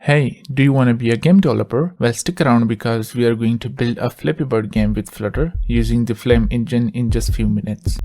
Hey, do you want to be a game developer? Well, stick around because we are going to build a Flappy Bird game with Flutter using the Flame engine in just few minutes.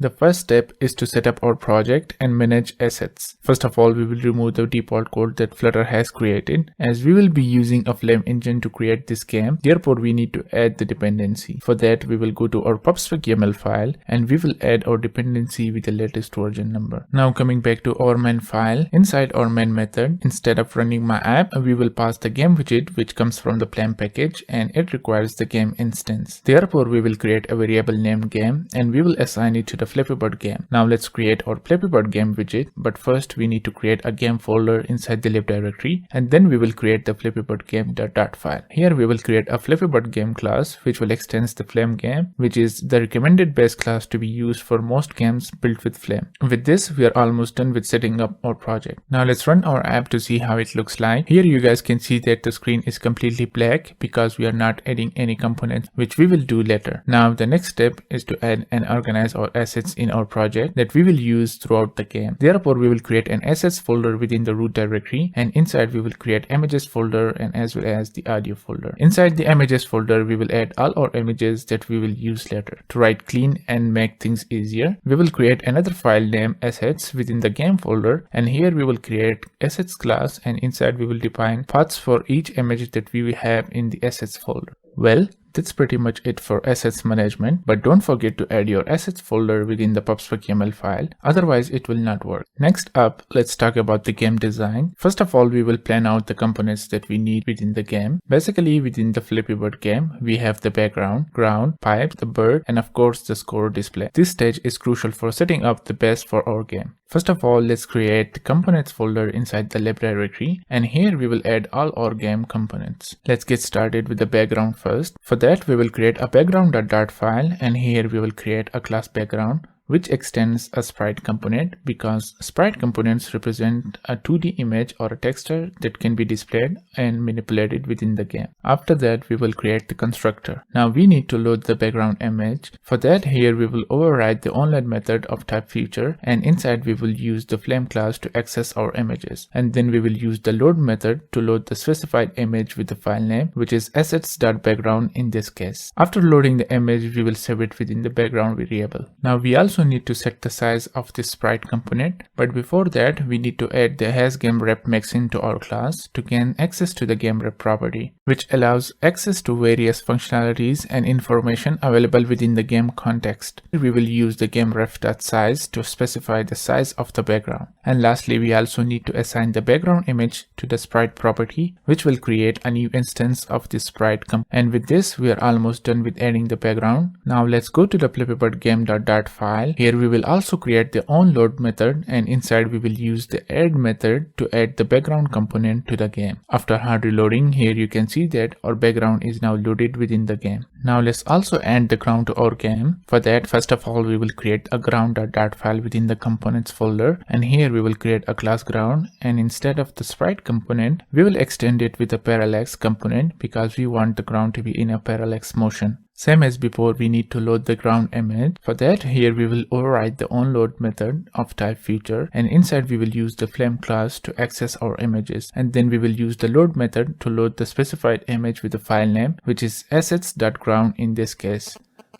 The first step is to set up our project and manage assets. First of all, we will remove the default code that Flutter has created, as we will be using a Flame engine to create this game. Therefore, we need to add the dependency. For that, we will go to our pubspec.yaml file and we will add our dependency with the latest version number. Now coming back to our main file, inside our main method, instead of running my app, we will pass the game widget which comes from the Flame package and it requires the game instance. Therefore, we will create a variable named game and we will assign it to the Flappy Bird game. Now let's create our Flappy Bird game widget, but first we need to create a game folder inside the lib directory and then we will create the Flappy Bird game.dart file. Here we will create a Flappy Bird game class which will extend the Flame game, which is the recommended base class to be used for most games built with Flame. With this, we are almost done with setting up our project. Now let's run our app to see how it looks like. Here you guys can see that the screen is completely black because we are not adding any components, which we will do later. Now the next step is to add and organize our assets in our project that we will use throughout the game. Therefore, we will create an assets folder within the root directory and inside we will create images folder and as well as the audio folder. Inside the images folder, we will add all our images that we will use later. To write clean and make things easier, we will create another file named assets within the game folder and here we will create assets class and inside we will define paths for each image that we will have in the assets folder. Well, that's pretty much it for assets management, but don't forget to add your assets folder within the pubspec.yaml file, otherwise it will not work. Next up, let's talk about the game design. First of all, we will plan out the components that we need within the game. Basically, within the Flappy Bird game, we have the background, ground, pipe, the bird, and of course the score display. This stage is crucial for setting up the base for our game. First of all, let's create the components folder inside the lib directory and here we will add all our game components. Let's get started with the background first. For that, we will create a background.dart file and here we will create a class background which extends a sprite component because sprite components represent a 2D image or a texture that can be displayed and manipulated within the game. After that, we will create the constructor. Now we need to load the background image. For that, here we will override the onload method of type feature and inside we will use the Flame class to access our images. And then we will use the load method to load the specified image with the file name, which is assets.background in this case. After loading the image, we will save it within the background variable. Now we also need to set the size of this sprite component, but before that we need to add the hasGameWrapMaxIn to our class to gain access to the GameWrap property, which allows access to various functionalities and information available within the game context. We will use the GameWrap.size to specify the size of the background. And lastly, we also need to assign the background image to the sprite property, which will create a new instance of this sprite and with this we are almost done with adding the background. Now let's go to the Flappy Bird game.dart file. Here we will also create the onload method and inside we will use the add method to add the background component to the game. After hard reloading, here you can see that our background is now loaded within the game. Now let's also add the ground to our game. For that, first of all, we will create a ground.dart file within the components folder and here we will create a class ground and instead of the sprite component, we will extend it with a parallax component because we want the ground to be in a parallax motion. Same as before, we need to load the ground image. For that, here we will override the onload method of type feature and inside we will use the Flame class to access our images and then we will use the load method to load the specified image with the file name, which is assets.ground in this case.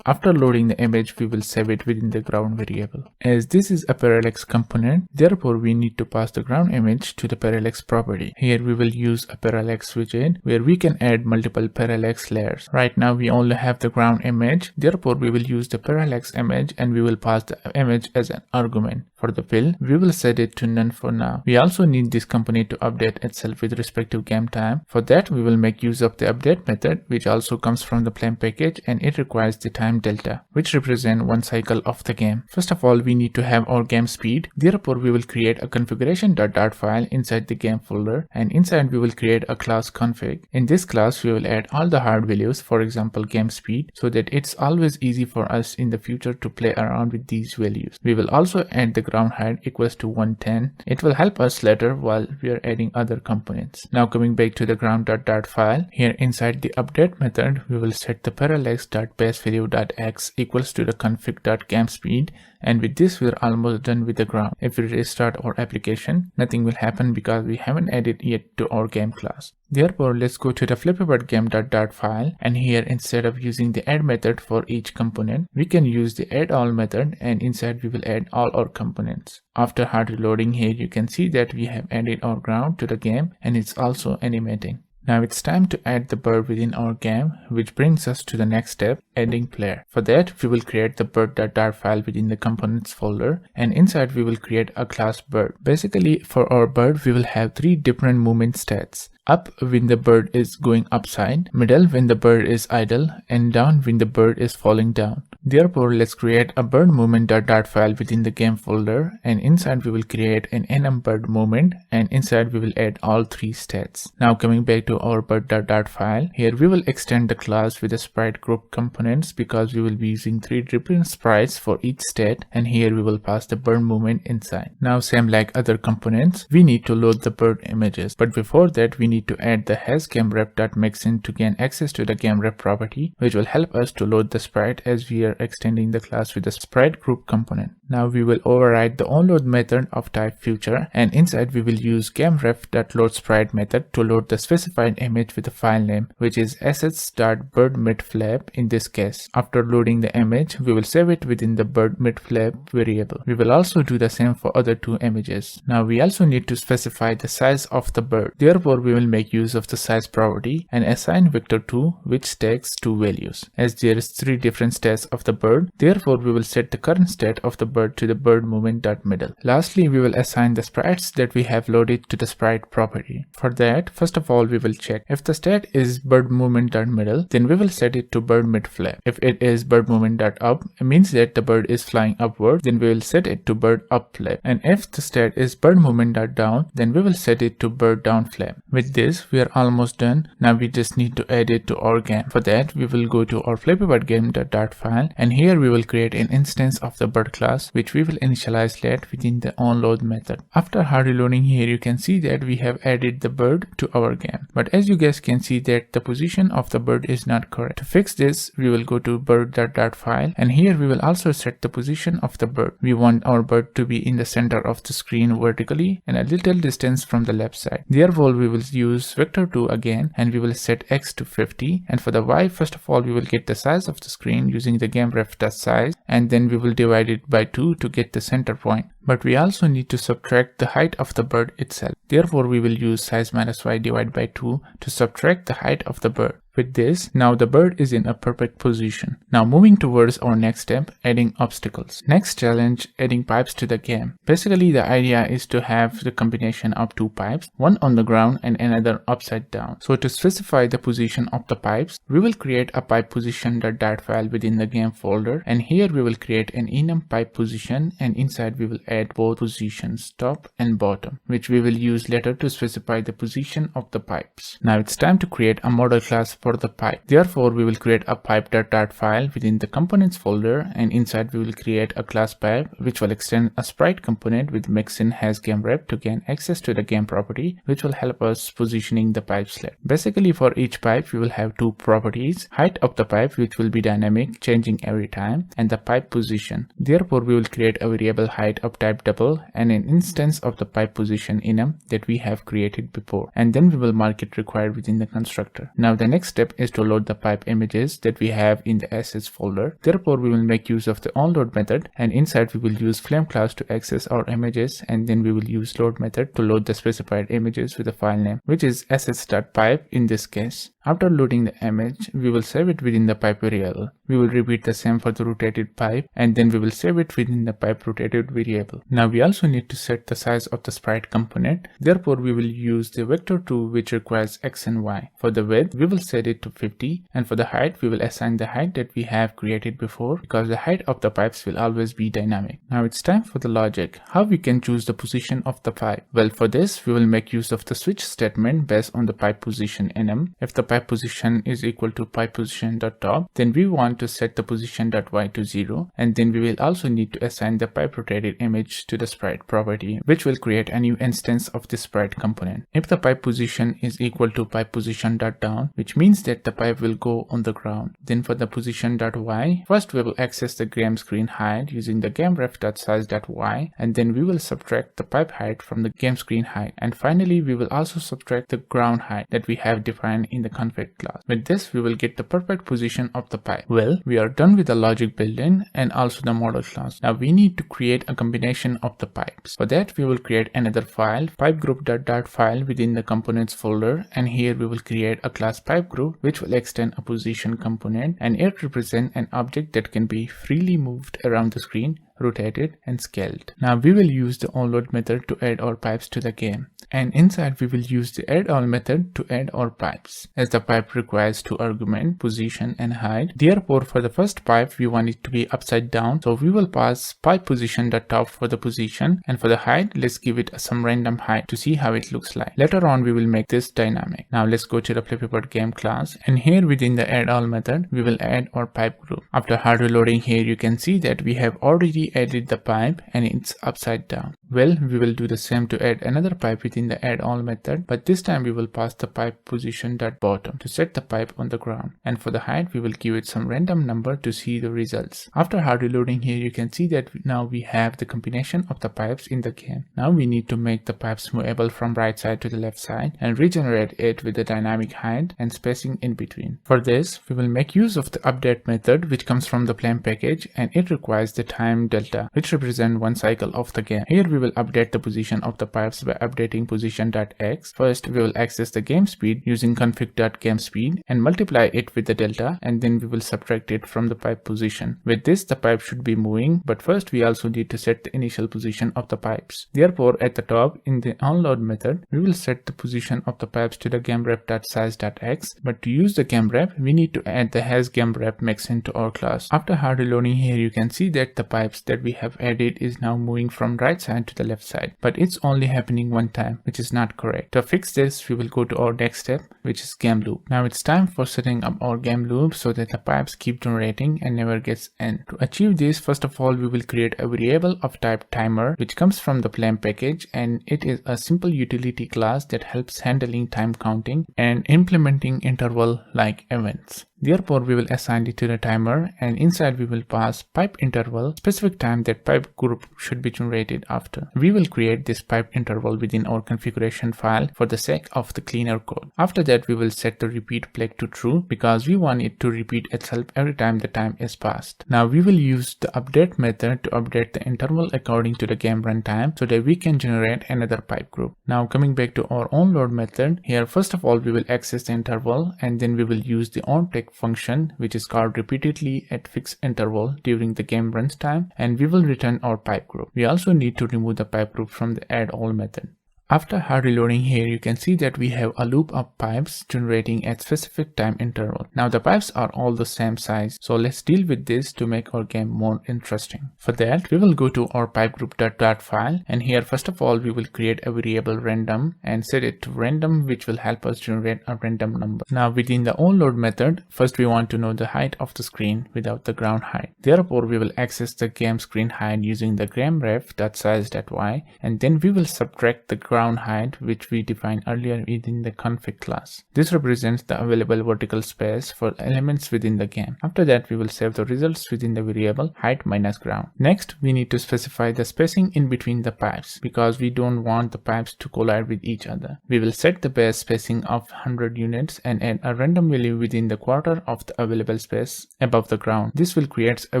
After loading the image, we will save it within the ground variable. As this is a parallax component, therefore we need to pass the ground image to the parallax property. Here we will use a parallax widget where we can add multiple parallax layers. Right now we only have the ground image, therefore we will use the parallax image and we will pass the image as an argument. For the fill, we will set it to none for now. We also need this component to update itself with respect to game time. For that, we will make use of the update method, which also comes from the Flame package and it requires the time time delta, which represent one cycle of the game. First of all, we need to have our game speed. Therefore, we will create a configuration.dart file inside the game folder, and inside we will create a class config. In this class, we will add all the hard values, for example game speed, so that it's always easy for us in the future to play around with these values. We will also add the ground height equals to 110. It will help us later while we are adding other components. Now coming back to the ground.dart file, here inside the update method, we will set the parallax.basevalue.x equals to the config.gamespeed, and with this we're almost done with the ground. If we restart our application, nothing will happen because we haven't added yet to our game class. Therefore, let's go to the Flappy Bird game.dart file, and here instead of using the add method for each component, we can use the add all method, and inside we will add all our components. After hard reloading, here you can see that we have added our ground to the game and it's also animating. Now it's time to add the bird within our game, which brings us to the next step, adding player. For that, we will create the bird.dart file within the components folder, and inside we will create a class bird. Basically, for our bird, we will have 3 different movement stats. Up when the bird is going upside, middle when the bird is idle, and down when the bird is falling down. Therefore, let's create a bird movement.dart file within the game folder, and inside we will create an enum bird movement, and inside we will add all 3 stats. Now coming back to our bird.dart file, here we will extend the class with the sprite group components because we will be using 3 different sprites for each stat, and here we will pass the bird movement inside. Now same like other components, we need to load the bird images, but before that we need to add the hasGameRep.mixin to gain access to the GameRep property, which will help us to load the sprite as we are extending the class with the sprite group component. Now we will override the onload method of type future, and inside we will use GameRef.loadSprite method to load the specified image with the file name, which is assets.birdMidFlap in this case. After loading the image, we will save it within the birdMidFlap variable. We will also do the same for other 2 images. Now we also need to specify the size of the bird. Therefore, we will make use of the size property and assign vector2, which takes 2 values. As there is 3 different stats of the bird, therefore we will set the current state of the bird to the bird movement.middle. Lastly, we will assign the sprites that we have loaded to the sprite property. For that, first of all, we will check if the stat is bird movement.middle, then we will set it to bird midflap. If it is bird movement.up, it means that the bird is flying upward, then we will set it to bird up flap. And if the stat is bird movement.down, then we will set it to bird down flap. With this, we are almost done. Now we just need to add it to our game. For that, we will go to our Flappy Bird game.dart file, and here we will create an instance of the bird class, which we will initialize that within the onload method. After hard reloading, here you can see that we have added the bird to our game. But as you guys can see that the position of the bird is not correct. To fix this, we will go to bird.dart file, and here we will also set the position of the bird. We want our bird to be in the center of the screen vertically and a little distance from the left side. Therefore, we will use vector2 again, and we will set x to 50, and for the y, first of all we will get the size of the screen using the GameRef.size, and then we will divide it by 2 to get the center point. But we also need to subtract the height of the bird itself. Therefore, we will use size minus y divided by 2 to subtract the height of the bird. With this, now the bird is in a perfect position. Now moving towards our next step, adding obstacles. Next challenge, adding pipes to the game. Basically, the idea is to have the combination of 2 pipes, one on the ground and another upside down. So to specify the position of the pipes, we will create a pipe position.dart file within the game folder, and here we will create an enum pipe position, and inside we will add both positions, top and bottom, which we will use later to specify the position of the pipes. Now it's time to create a model class for the pipe. Therefore, we will create a pipe.dart file within the components folder, and inside we will create a class pipe which will extend a sprite component with mixin hasGameRep to gain access to the game property, which will help us positioning the pipe slit. Basically, for each pipe we will have 2 properties: height of the pipe, which will be dynamic, changing every time, and the pipe position. Therefore, we will create a variable height of type double and an instance of the pipe position enum that we have created before, and then we will mark it required within the constructor. Now the next step is to load the pipe images that we have in the assets folder. Therefore, we will make use of the onload method, and inside we will use flame class to access our images, and then we will use load method to load the specified images with the file name, which is assets.pipe in this case. After loading the image, we will save it within the pipe variable. We will repeat the same for the rotated pipe, and then we will save it within the pipe rotated variable. Now we also need to set the size of the sprite component. Therefore, we will use the vector tool which requires x and y. For the width, we will set it to 50, and for the height, we will assign the height that we have created before, because the height of the pipes will always be dynamic. Now it's time for the logic. How we can choose the position of the pipe? Well, for this, we will make use of the switch statement based on the pipe position nm. If the pipe position is equal to pipe position.top, then we want to set the position.y to 0, and then we will also need to assign the pipe rotated image to the sprite property, which will create a new instance of the sprite component. If the pipe position is equal to pipe position.down, which means that the pipe will go on the ground, then for the position.y, first we will access the game screen height using the gameref.size.y, and then we will subtract the pipe height from the game screen height, and finally we will also subtract the ground height that we have defined in the config class. With this, we will get the perfect position of the pipe. Well, we are done with the logic built-in and also the model class. Now we need to create a combination of the pipes. For that, we will create another file, pipegroup.dart file within the components folder, and here we will create a class pipegroup which will extend a position component, and it represents an object that can be freely moved around the screen, rotated and scaled. Now we will use the onload method to add our pipes to the game, and inside we will use the addAll method to add our pipes, as the pipe requires 2 arguments, position and height. Therefore, for the first pipe we want it to be upside down, so we will pass pipe position.top for the position, and for the height, let's give it some random height to see how it looks like. Later on we will make this dynamic. Now let's go to the Flappy Bird game class, and here within the addAll method we will add our pipe group. After hard reloading, here you can see that we have already added the pipe and it's upside down. Well, we will do the same to add another pipe within the addAll method, but this time we will pass the pipe position.bottom to set the pipe on the ground, and for the height we will give it some random number to see the results. After hard reloading, here you can see that now we have the combination of the pipes in the game. Now we need to make the pipes movable from right side to the left side and regenerate it with the dynamic height and spacing in between. For this, we will make use of the update method which comes from the Flame package, and it requires the time delta, which represents 1 cycle of the game. Here we will update the position of the pipes by updating position.x. First, we will access the game speed using config.gamespeed and multiply it with the delta, and then we will subtract it from the pipe position. With this, the pipe should be moving, but first we also need to set the initial position of the pipes. Therefore, at the top in the onload method, we will set the position of the pipes to the gameref.size.x, but to use the gameref, we need to add the hasGameref mixin to our class. After hard reloading, here you can see that the pipes that we have added is now moving from right side to the left side, but it's only happening one time, which is not correct. To fix this, we will go to our next step, which is game loop. Now it's time for setting up our game loop so that the pipes keep generating and never gets end. To achieve this, first of all, we will create a variable of type timer, which comes from the Flame package, and it is a simple utility class that helps handling time counting and implementing interval like events. Therefore, we will assign it to the timer, and inside we will pass pipe interval, specific time that pipe group should be generated after. We will create this pipe interval within our configuration file for the sake of the cleaner code. After that, we will set the repeat flag to true because we want it to repeat itself every time the time is passed. Now we will use the update method to update the interval according to the game runtime so that we can generate another pipe group. Now coming back to our onload method, here first of all we will access the interval, and then we will use the onTake function which is called repeatedly at fixed interval during the game runtime, and we will return our pipe group. We also need to remove the pipe group from the addAll method. After hard reloading, here you can see that we have a loop of pipes generating at specific time interval. Now the pipes are all the same size, so let's deal with this to make our game more interesting. For that, we will go to our pipegroup.dart file, and here first of all we will create a variable random and set it to random, which will help us generate a random number. Now within the onload method, first we want to know the height of the screen without the ground height. Therefore, we will access the game screen height using the gameref.size.y, and then we will subtract the ground height which we defined earlier within the config class. This represents the available vertical space for elements within the game. After that, we will save the results within the variable height minus ground. Next, we need to specify the spacing in between the pipes because we don't want the pipes to collide with each other. We will set the base spacing of 100 units and add a random value within the quarter of the available space above the ground. This will create a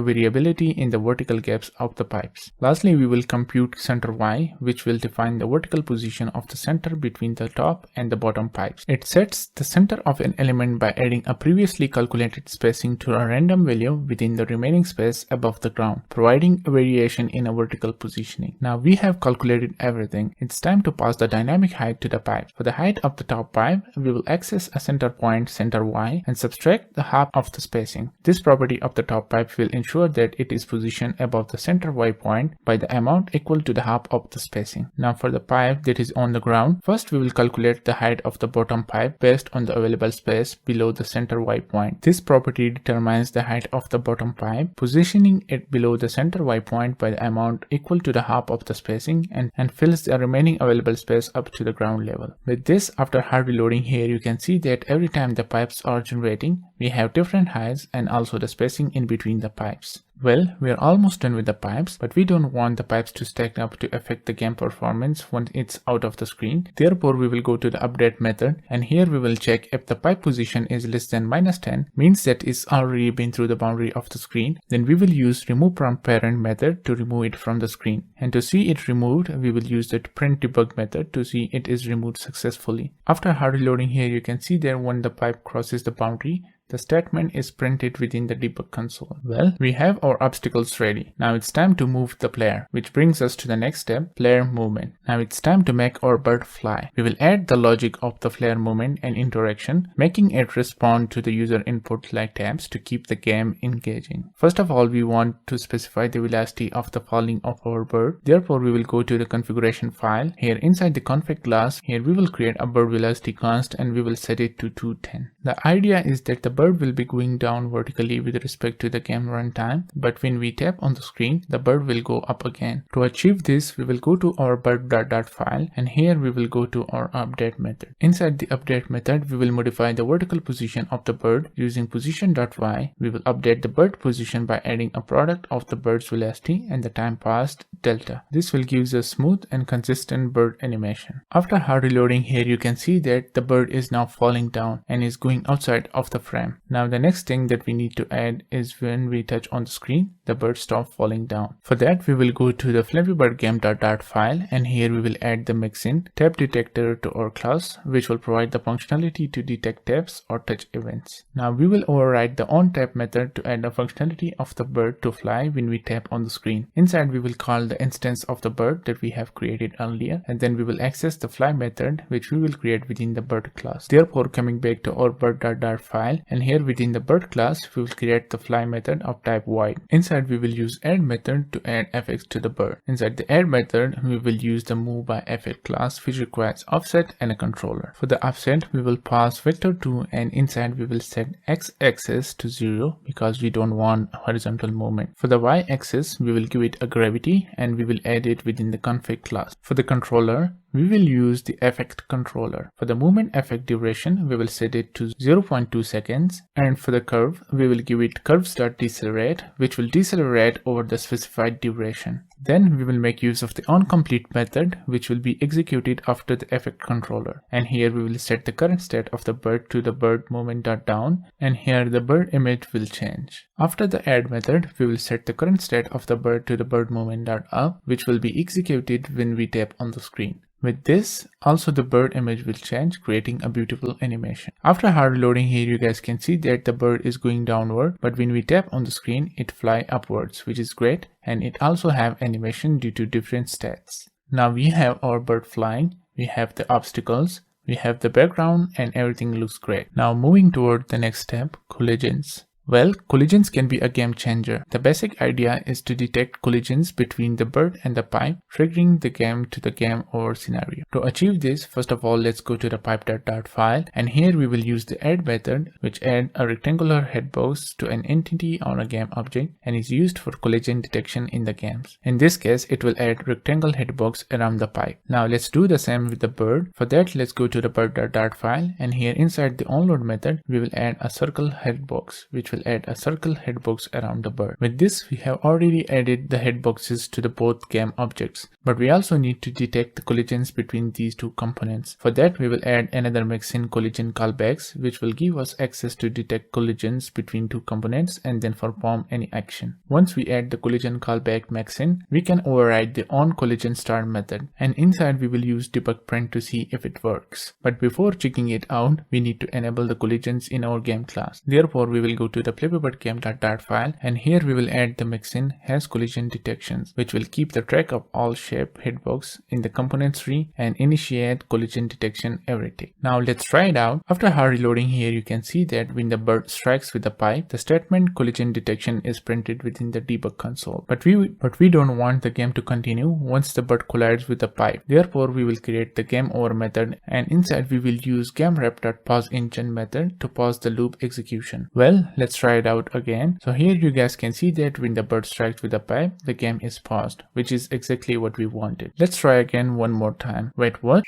variability in the vertical gaps of the pipes. Lastly, we will compute center Y, which will define the vertical position position of the center between the top and the bottom pipes. It sets the center of an element by adding a previously calculated spacing to a random value within the remaining space above the ground, providing a variation in a vertical positioning. Now we have calculated everything. It's time to pass the dynamic height to the pipe. For the height of the top pipe, we will access a center point center Y and subtract the half of the spacing. This property of the top pipe will ensure that it is positioned above the center Y point by the amount equal to the half of the spacing. Now for the pipe that is on the ground, first we will calculate the height of the bottom pipe based on the available space below the center Y point. This property determines the height of the bottom pipe, positioning it below the center Y point by the amount equal to the half of the spacing and fills the remaining available space up to the ground level. With this, after hard reloading here, you can see that every time the pipes are generating, we have different heights and also the spacing in between the pipes. Well, we are almost done with the pipes, but we don't want the pipes to stack up to affect the game performance when it's out of the screen. Therefore, we will go to the update method, and here we will check if the pipe position is less than -10, means that it's already been through the boundary of the screen. Then we will use remove from parent method to remove it from the screen. And to see it removed, we will use the print debug method to see it is removed successfully. After hard reloading here, you can see that when the pipe crosses the boundary, the statement is printed within the debug console. Well, we have our obstacles ready. Now it's time to move the player, which brings us to the next step, player movement. Now it's time to make our bird fly. We will add the logic of the player movement and interaction, making it respond to the user input like taps to keep the game engaging. First of all, we want to specify the velocity of the falling of our bird. Therefore, we will go to the configuration file. Here inside the config class, here we will create a bird velocity const and we will set it to 210. The idea is that the bird will be going down vertically with respect to the game runtime, but when we tap on the screen, the bird will go up again. To achieve this, we will go to our bird.dart file, and here we will go to our update method. Inside the update method, we will modify the vertical position of the bird using position.y. We will update the bird position by adding a product of the bird's velocity and the time passed delta. This will give us a smooth and consistent bird animation. After hard reloading here, you can see that the bird is now falling down and is going outside of the frame. Now the next thing that we need to add is when we touch on the screen, the bird stops falling down. For that, we will go to the Flappy Bird game.dart file, and here we will add the mixin tap detector to our class, which will provide the functionality to detect taps or touch events. Now we will override the onTap method to add the functionality of the bird to fly when we tap on the screen. Inside, we will call the instance of the bird that we have created earlier, and then we will access the fly method, which we will create within the bird class. Therefore, coming back to our bird.dart file, and here within the bird class, we will create the fly method of type void. Inside, we will use add method to add effects to the bird. Inside the add method, we will use the move by effect class, which requires offset and a controller. For the offset, we will pass vector2, and inside we will set x-axis to 0 because we don't want horizontal movement. For the y-axis, we will give it a gravity, and we will add it within the config class. For the controller, we will use the effect controller. For the movement effect duration, we will set it to 0.2 seconds, and for the curve, we will give it curves.decelerate, which will decelerate over the specified duration. Then we will make use of the onComplete method, which will be executed after the effect controller. And here we will set the current state of the bird to the bird movement.down, and here the bird image will change. After the add method, we will set the current state of the bird to the bird movement.up, which will be executed when we tap on the screen. With this, also the bird image will change, creating a beautiful animation. After hard reloading here, you guys can see that the bird is going downward, but when we tap on the screen, it fly upwards, which is great, and it also have animation due to different stats. Now we have our bird flying, we have the obstacles, we have the background, and everything looks great. Now moving toward the next step, collisions. Well, collisions can be a game changer. The basic idea is to detect collisions between the bird and the pipe, triggering the game to the game over scenario. To achieve this, first of all, let's go to the pipe.dart file, and here we will use the add method, which adds a rectangular headbox to an entity on a game object and is used for collision detection in the games. In this case, it will add rectangle headbox around the pipe. Now let's do the same with the bird. For that, let's go to the bird.dart file, and here inside the onload method, we will add a circle headbox, which will will add a circle hitbox around the bird. With this, we have already added the hitboxes to the both game objects, but we also need to detect the collisions between these two components. For that, we will add another mixin collision callbacks, which will give us access to detect collisions between two components and then perform any action. Once we add the collision callback mixin, we can override the onCollisionStart method, and inside we will use debug print to see if it works. But before checking it out, we need to enable the collisions in our game class. Therefore, we will go to the Flappy Bird game.dart file, and here we will add the mixin has collision detections, which will keep the track of all shape hitbox in the components tree and initiate collision detection every tick. Now let's try it out. After hard reloading here, you can see that when the bird strikes with the pipe, the statement collision detection is printed within the debug console. But we don't want the game to continue once the bird collides with the pipe. Therefore, we will create the game over method, and inside we will use gameRep.pauseEngine method to pause the loop execution. Well, let's try it out again. So here you guys can see that when the bird strikes with the pipe, the game is paused, which is exactly what we wanted. Let's try again one more time. Wait, what?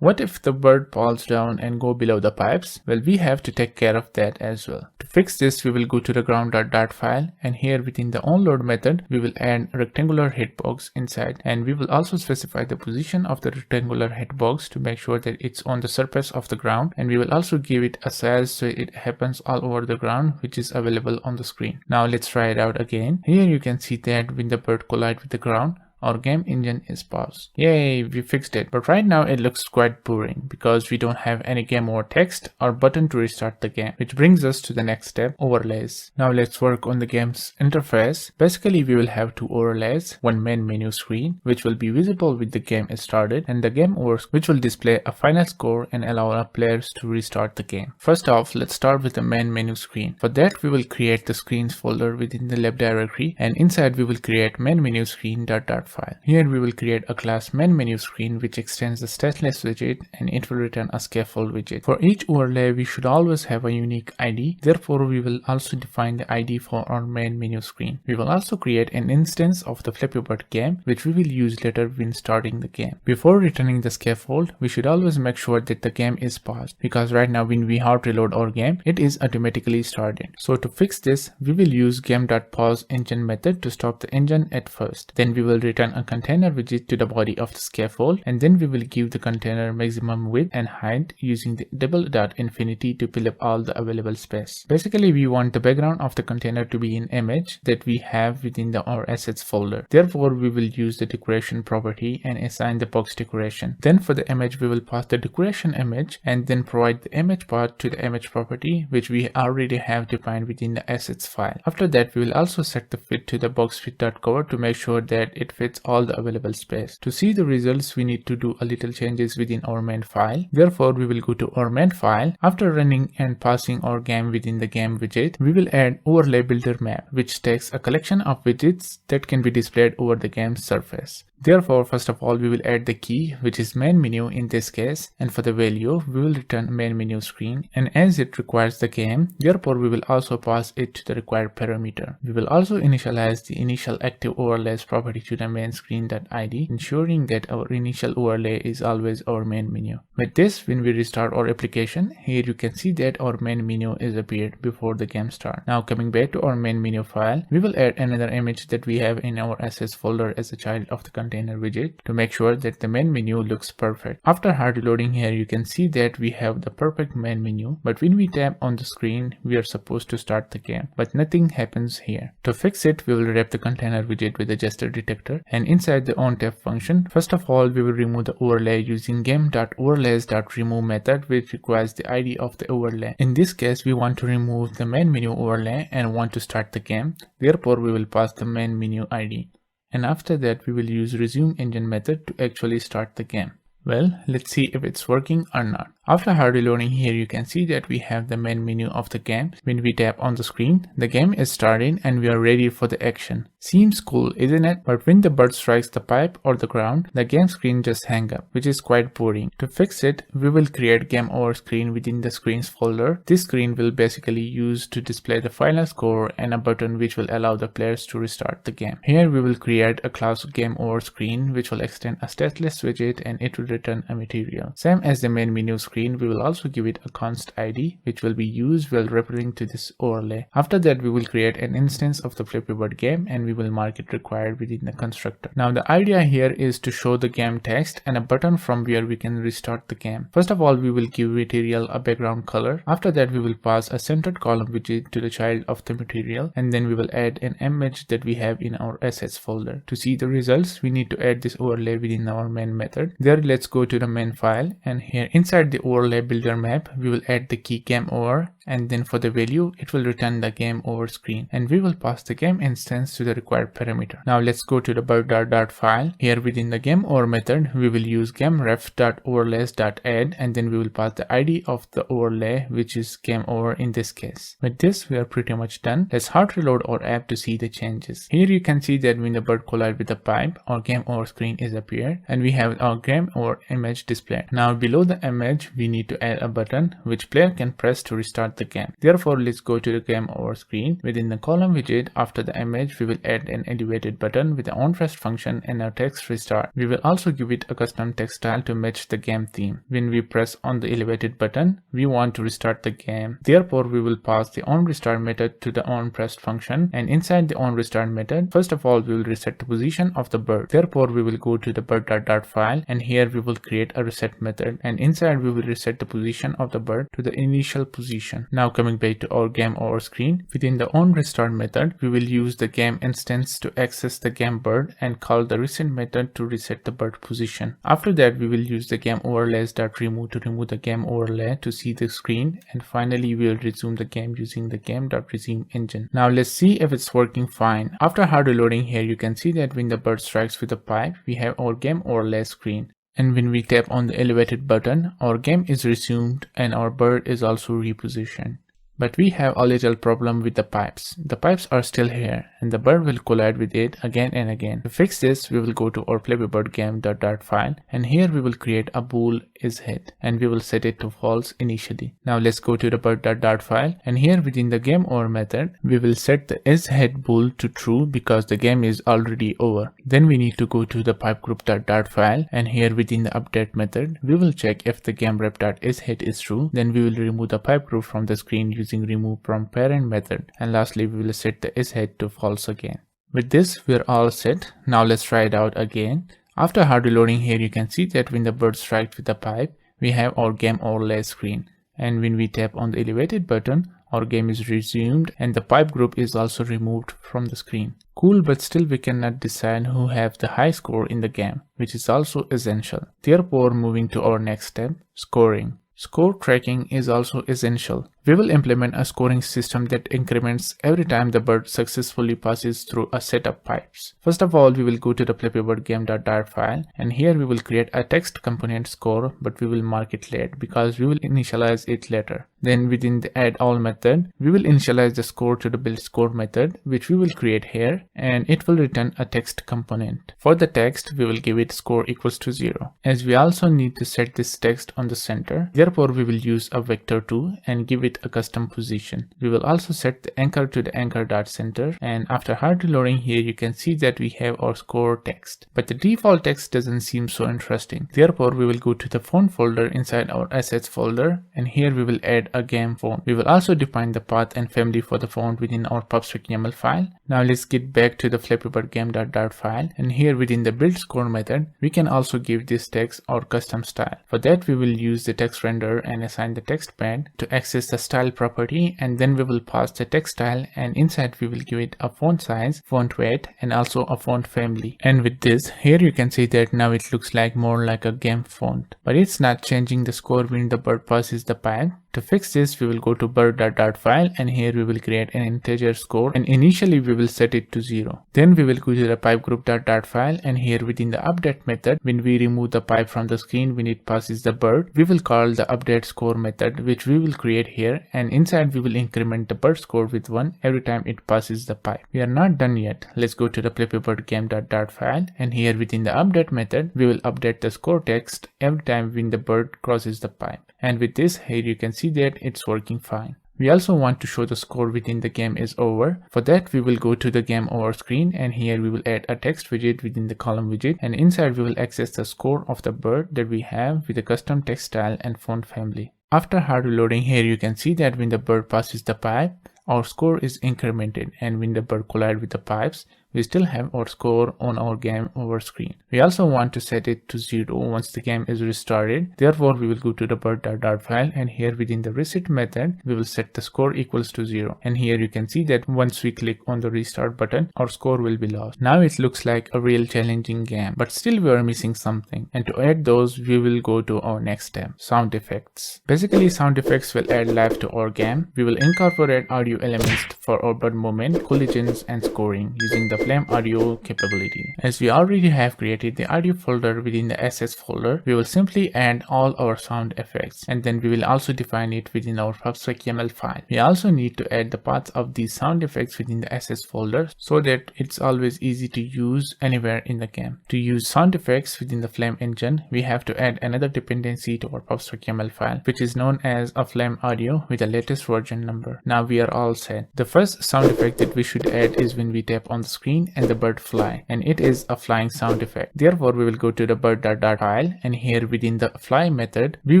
What if the bird falls down and go below the pipes? Well, we have to take care of that as well. To fix this, we will go to the ground.dart file, and here within the onload method, we will add a rectangular hitbox inside, and we will also specify the position of the rectangular hitbox to make sure that it's on the surface of the ground, and we will also give it a size so it happens all over the ground, which is available on the screen. Now let's try it out again. Here you can see that when the bird collides with the ground, our game engine is paused. Yay, we fixed it. But right now it looks quite boring because we don't have any game over text or button to restart the game, which brings us to the next step, overlays. Now let's work on the game's interface. Basically, we will have two overlays, one main menu screen, which will be visible when the game is started, and the game over, which will display a final score and allow our players to restart the game. First off, let's start with the main menu screen. For that, we will create the screens folder within the lab directory, and inside we will create main menu screen.dart file. Here we will create a class main menu screen which extends the stateless widget, and it will return a scaffold widget. For each overlay, we should always have a unique ID. Therefore, we will also define the ID for our main menu screen. We will also create an instance of the Flappy Bird game, which we will use later when starting the game. Before returning the scaffold, we should always make sure that the game is paused, because right now when we hard reload our game, it is automatically started. So to fix this, we will use game.pauseEngine method to stop the engine at first. Then we will return a container widget to the body of the scaffold, and then we will give the container maximum width and height using the double.infinity to fill up all the available space. Basically, we want the background of the container to be an image that we have within our assets folder. Therefore, we will use the decoration property and assign the box decoration. Then for the image, we will pass the decoration image and then provide the image path to the image property, which we already have defined within the assets file. After that, we will also set the fit to the box fit.cover to make sure that it fits all the available space. To see the results, we need to do a little changes within our main file. Therefore, we will go to our main file. After running and passing our game within the game widget, we will add overlay builder map, which takes a collection of widgets that can be displayed over the game's surface. Therefore, first of all, we will add the key, which is main menu in this case, and for the value, we will return main menu screen, and as it requires the game, therefore we will also pass it to the required parameter. We will also initialize the initial active overlays property to the main screen.id, ensuring that our initial overlay is always our main menu. With this, when we restart our application, here you can see that our main menu is appeared before the game starts. Now coming back to our main menu file, we will add another image that we have in our assets folder as a child of the container widget to make sure that the main menu looks perfect. After hard reloading here, you can see that we have the perfect main menu, but when we tap on the screen, we are supposed to start the game, but nothing happens here. To fix it, we will wrap the container widget with a gesture detector, and inside the onTap function, first of all, we will remove the overlay using game.overlays.remove method, which requires the ID of the overlay. In this case, we want to remove the main menu overlay and want to start the game. Therefore, we will pass the main menu ID. And after that, we will use resume engine method to actually start the game. Well, let's see if it's working or not. After hard reloading here, you can see that we have the main menu of the game. When we tap on the screen, the game is starting and we are ready for the action. Seems cool, isn't it? But when the bird strikes the pipe or the ground, the game screen just hangs up, which is quite boring. To fix it, we will create game over screen within the screens folder. This screen will basically use to display the final score and a button which will allow the players to restart the game. Here we will create a class game over screen which will extend a stateless widget and it will return a material. Same as the main menu screen. screen, we will also give it a const ID, which will be used while referring to this overlay. After that, we will create an instance of the Flappy Bird game and we will mark it required within the constructor. Now the idea here is to show the game text and a button from where we can restart the game. First of all, we will give material a background color. After that, we will pass a centered column widget to the child of the material, and then we will add an image that we have in our assets folder. To see the results, we need to add this overlay within our main method. There, let's go to the main file, and here inside the overlay builder map, we will add the key game over, and then for the value, it will return the game over screen, and we will pass the game instance to the required parameter. Now let's go to the bird.dart file. Here within the game over method, we will use gameref.overlays.add, and then we will pass the ID of the overlay, which is game over in this case. With this, we are pretty much done. Let's hard reload our app to see the changes. Here you can see that when the bird collides with the pipe, our game over screen is appeared, and we have our game over image displayed. Now below the image, we need to add a button which player can press to restart the game. Therefore, let's go to the game over screen. Within the column widget, after the image, we will add an elevated button with the onPressed function and a text restart. We will also give it a custom text style to match the game theme. When we press on the elevated button, we want to restart the game. Therefore, we will pass the onRestart method to the onPressed function, and inside the onRestart method, first of all, we will reset the position of the bird. Therefore, we will go to the bird.dart file, and here we will create a reset method, and inside we will reset the position of the bird to the initial position. Now coming back to our game over screen, within the onRestart method, we will use the game instance to access the game bird and call the reset method to reset the bird position. After that, we will use the game overlays.remove to remove the game overlay to see the screen, and finally we will resume the game using the game.resume engine. Now let's see if it's working fine. After hard reloading, here you can see that when the bird strikes with the pipe, we have our game overlay screen. And when we tap on the elevated button, our game is resumed and our bird is also repositioned. But we have a little problem with the pipes. The pipes are still here and the bird will collide with it again and again. To fix this, we will go to our Flappy Bird game.dart file, and here we will create a bool isHit and we will set it to false initially. Now let's go to the bird.dart file, and here within the game over method, we will set the isHit bool to true because the game is already over. Then we need to go to the pipegroup.dart file, and here within the update method, we will check if the gameref.isHit is true. Then we will remove the pipe group from the screen using remove from parent method, and lastly we will set the isHit to false again. With this, we are all set. Now let's try it out again. After hard reloading, here you can see that when the bird strikes with the pipe, we have our game overlay screen, and when we tap on the elevated button, our game is resumed and the pipe group is also removed from the screen. Cool, but still we cannot decide who have the high score in the game, which is also essential. Therefore, moving to our next step, scoring. Score tracking is also essential. We will implement a scoring system that increments every time the bird successfully passes through a set of pipes. First of all, we will go to the Flappy Bird game.dart file, and here we will create a text component score, but we will mark it late because we will initialize it later. Then within the add all method, we will initialize the score to the build score method, which we will create here, and it will return a text component. For the text, we will give it score equals to 0, as we also need to set this text on the center. Therefore, we will use a vector 2 and give it a custom position. We will also set the anchor to the anchor.center, and after hard reloading, here you can see that we have our score text, but the default text doesn't seem so interesting. Therefore, we will go to the font folder inside our assets folder, and here we will add a game font. We will also define the path and family for the font within our pubspec.yaml file. Now let's get back to the Flappy Bird game.dart file, and here within the build score method, we can also give this text our custom style. For that, we will use the text renderer and assign the text pad to access the style property, and then we will pass the text style, and inside we will give it a font size, font weight, and also a font family. And with this, here you can see that now it looks like more like a game font, but it's not changing the score when the bird passes the pipe. To fix this, we will go to bird.dart file, and here we will create an integer score, and initially we will set it to 0. Then we will go to the pipegroup.dart file, and here within the update method, when we remove the pipe from the screen when it passes the bird, we will call the update score method, which we will create here, and inside we will increment the bird score with 1 every time it passes the pipe. We are not done yet. Let's go to the Flappy Bird game.dart file, and here within the update method, we will update the score text every time when the bird crosses the pipe. And with this, here you can see that it's working fine. We also want to show the score within the game is over. For that, we will go to the game over screen, and here we will add a text widget within the column widget, and inside we will access the score of the bird that we have with a custom text style and font family. After hard reloading, here you can see that when the bird passes the pipe, our score is incremented, and when the bird collides with the pipes, we still have our score on our game over screen. We also want to set it to 0 once the game is restarted. Therefore, we will go to the bird.dart file, and here within the reset method, we will set the score equals to 0. And here you can see that once we click on the restart button, our score will be lost. Now it looks like a real challenging game, but still we are missing something. And to add those, we will go to our next step, sound effects. Basically, sound effects will add life to our game. We will incorporate audio elements for our bird movement, collisions, and scoring using the Flame audio capability. As we already have created the audio folder within the assets folder, we will simply add all our sound effects, and then we will also define it within our pub/YAML file. We also need to add the paths of these sound effects within the assets folder so that it's always easy to use anywhere in the game. To use sound effects within the Flame engine, we have to add another dependency to our pub/YAML file, which is known as a Flame audio with the latest version number. Now we are all set. The first sound effect that we should add is when we tap on the screen and the bird fly, and it is a flying sound effect. Therefore, we will go to the bird.dart file, and here within the fly method, we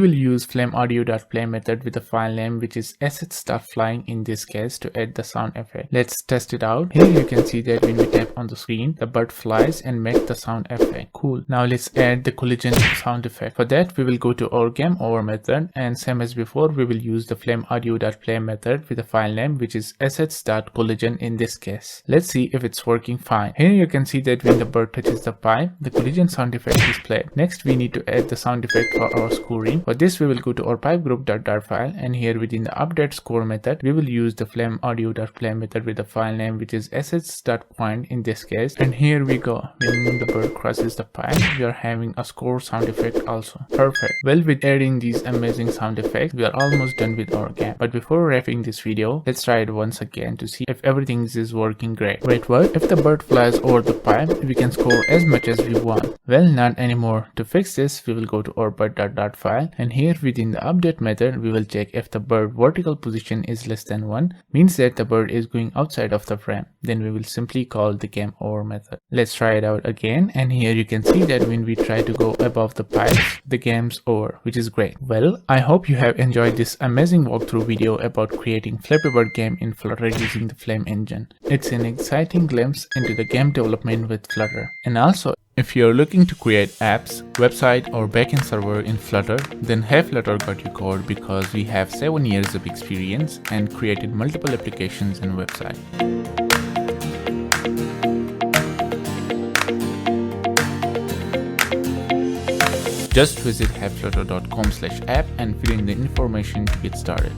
will use flameaudio.play method with the file name which is assets.flying in this case to add the sound effect. Let's test it out. Here you can see that when we tap on the screen, the bird flies and make the sound effect. Cool. Now let's add the collision sound effect. For that, we will go to our game over method, and same as before, we will use the flameaudio.play method with the file name which is assets.collision in this case. Let's see if it's working fine. Here you can see that when the bird touches the pipe, the collision sound effect is played. Next, we need to add the sound effect for our scoring. For this, we will go to our pipegroup.dart file, and here within the update score method, we will use the flameaudio.play method with the file name which is assets.point in this case. And here we go. When the bird crosses the pipe, we are having a score sound effect also. Perfect. Well, with adding these amazing sound effects, we are almost done with our game. But before wrapping this video, let's try it once again to see if everything is working great. Wait, what? If the bird flies over the pipe, we can score as much as we want. Well, not anymore. To fix this, we will go to our bird.dart file, and here within the update method, we will check if the bird vertical position is less than 1, means that the bird is going outside of the frame. Then we will simply call the game over method. Let's try it out again, and here you can see that when we try to go above the pipes, the game's over, which is great. Well, I hope you have enjoyed this amazing walkthrough video about creating Flappy Bird game in Flutter using the Flame engine. It's an exciting glimpse into the game development with Flutter. And also, if you're looking to create apps, website or backend server in Flutter, then have Flutter got you covered because we have 7 years of experience and created multiple applications and websites. Just visit haveflutter.com/app and fill in the information to get started.